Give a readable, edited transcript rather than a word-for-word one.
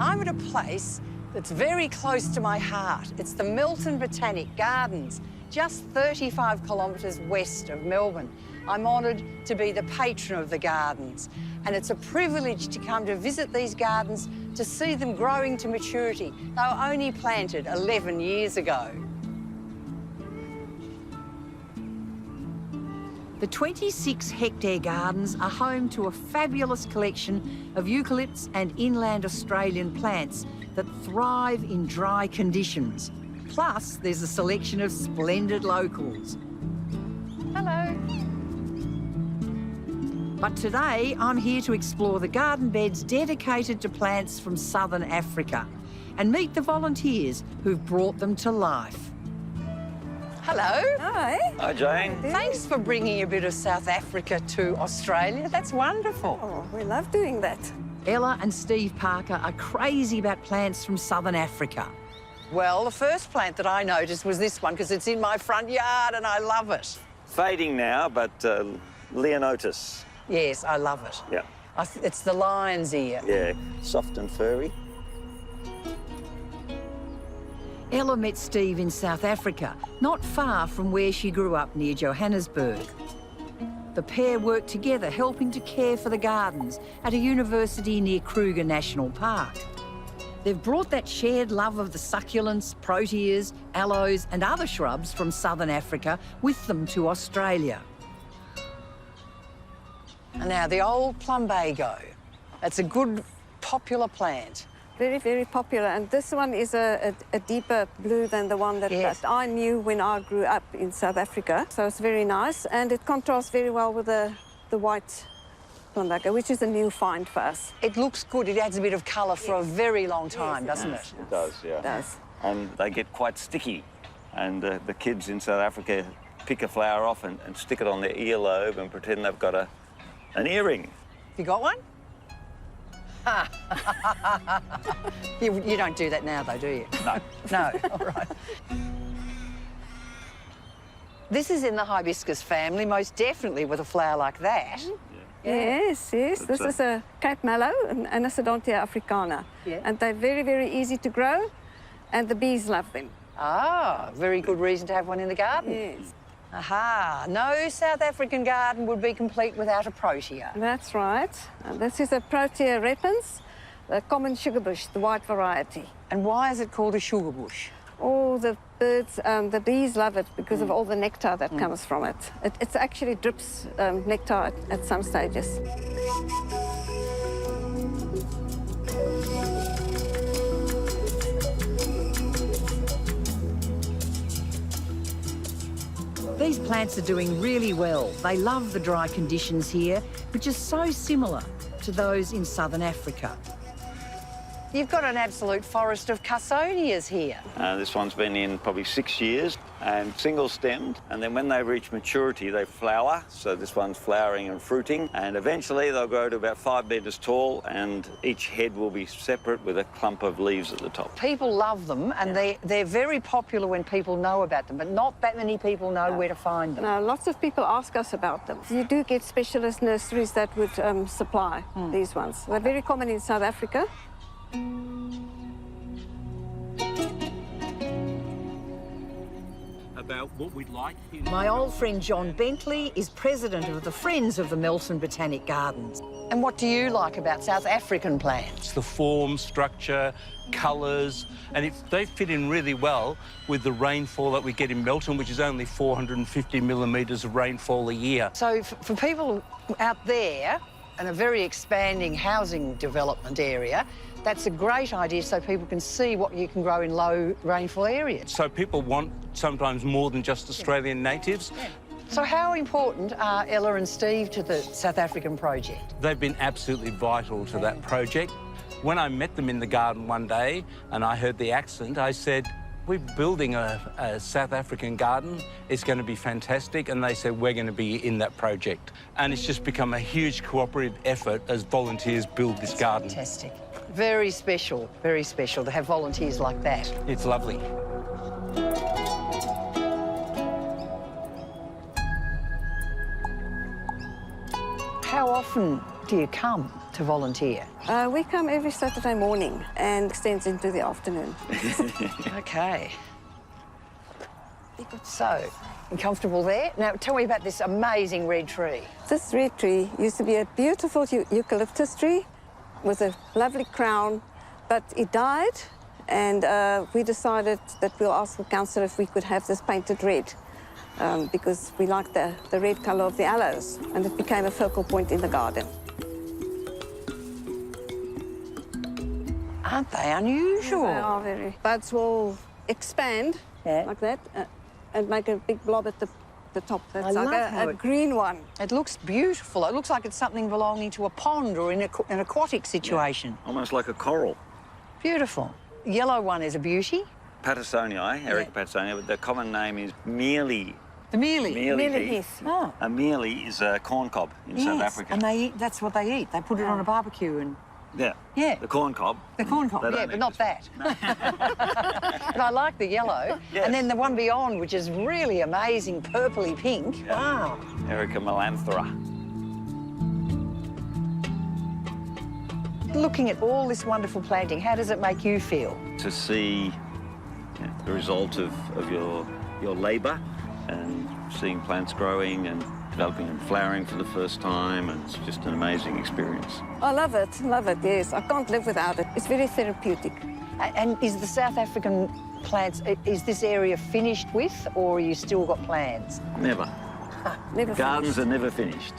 I'm at a place that's very close to my heart. It's the Milton Botanic Gardens, just 35 kilometres west of Melbourne. I'm honoured to be the patron of the gardens, and it's a privilege to come to visit these gardens to see them growing to maturity. They were only planted 11 years ago. The 26-hectare gardens are home to a fabulous collection of eucalypts and inland Australian plants that thrive in dry conditions. Plus, there's a selection of splendid locals. Hello. But today, I'm here to explore the garden beds dedicated to plants from southern Africa and meet the volunteers who've brought them to life. Hello. Hi. Hi, Jane. Thanks for bringing a bit of South Africa to Australia. That's wonderful. Oh, we love doing that. Ella and Steve Parker are crazy about plants from southern Africa. Well, the first plant that I noticed was this one because it's in my front yard and I love it. Fading now, but Leonotis. Yes, I love it. Yeah. It's the lion's ear. Yeah, soft and furry. Ella met Steve in South Africa, not far from where she grew up near Johannesburg. The pair worked together, helping to care for the gardens at a university near Kruger National Park. They've brought that shared love of the succulents, proteas, aloes and other shrubs from southern Africa with them to Australia. And now the old plumbago. It's a good, popular plant. Very, very popular. And this one is a deeper blue than the one that, Yes. that I knew when I grew up in South Africa. So it's very nice. And it contrasts very well with the white plumbago, which is a new find for us. It looks good. It adds a bit of colour for a very long time, Yes, doesn't it? It does, yeah. It does. And they get quite sticky. And the kids in South Africa pick a flower off and stick it on their earlobe and pretend they've got an earring. You got one? You don't do that now, though, do you? No. No, all right. This is in the hibiscus family, most definitely with a flower like that. Yes, yes. This is a Cape Mallow, an Anisodontia africana. Yeah. And they're very, very easy to grow, and the bees love them. Ah, very good reason to have one in the garden. Yes. Aha, no South African garden would be complete without a protea. That's right. And this is a Protea repens, the common sugar bush, the white variety. And why is it called a sugar bush? All the birds, the bees love it because of all the nectar that comes from it. It actually drips nectar at some stages. These plants are doing really well. They love the dry conditions here, which is so similar to those in southern Africa. You've got an absolute forest of Carsonias here. This one's been in probably 6 years and single-stemmed. And then when they reach maturity, they flower. So this one's flowering and fruiting. And eventually they'll grow to about 5 metres tall and each head will be separate with a clump of leaves at the top. People love them and they're very popular when people know about them, but not that many people know where to find them. Now, lots of people ask us about them. You do get specialist nurseries that would supply these ones. They're very common in South Africa. About what we'd like here. My old friend John Bentley is president of the Friends of the Milton Botanic Gardens. And what do you like about South African plants? The form, structure, colours, and they fit in really well with the rainfall that we get in Melton, which is only 450 millimetres of rainfall a year. So for people out there in a very expanding housing development area, that's a great idea so people can see what you can grow in low rainfall areas. So people want sometimes more than just Australian natives. So how important are Ella and Steve to the South African project? They've been absolutely vital to that project. When I met them in the garden one day and I heard the accent, I said, we're building a South African garden. It's going to be fantastic. And they said, we're going to be in that project. And it's just become a huge cooperative effort as volunteers build this garden. Fantastic. Very special to have volunteers like that. It's lovely. How often do you come to volunteer? We come every Saturday morning and extends into the afternoon. Okay. So, you comfortable there? Now, tell me about this amazing red tree. This red tree used to be a beautiful eucalyptus tree with a lovely crown, but it died, and we decided that we'll ask the council if we could have this painted red, because we like the red colour of the aloes, and it became a focal point in the garden. Aren't they unusual? They are very. Buds will expand like that and make a big blob at the top. That's I like love how a it- green one. It looks beautiful. It looks like it's something belonging to a pond or in an aquatic situation. Almost like a coral. Beautiful. Yellow one is a beauty. Pattersonii, Erica Pattersonii, but the common name is mealy. The mealy. Mealy heath. Oh. A mealy is a corn cob in South Africa. And they eat, that's what they eat. They put it on a barbecue and... Yeah. Yeah. The corn cob. The corn cob, They yeah, don't but eat not this that. But I like the yellow. Yes. And then the one beyond, which is really amazing, purpley pink. Yeah. Wow. Erica melanthera. Looking at all this wonderful planting, how does it make you feel? To see the result of your labour and seeing plants growing and developing and flowering for the first time, and it's just an amazing experience. I love it, yes. I can't live without it. It's very therapeutic. And is the South African plants, is this area finished with, or you still got plans? Never. Never Gardens finished. are never finished.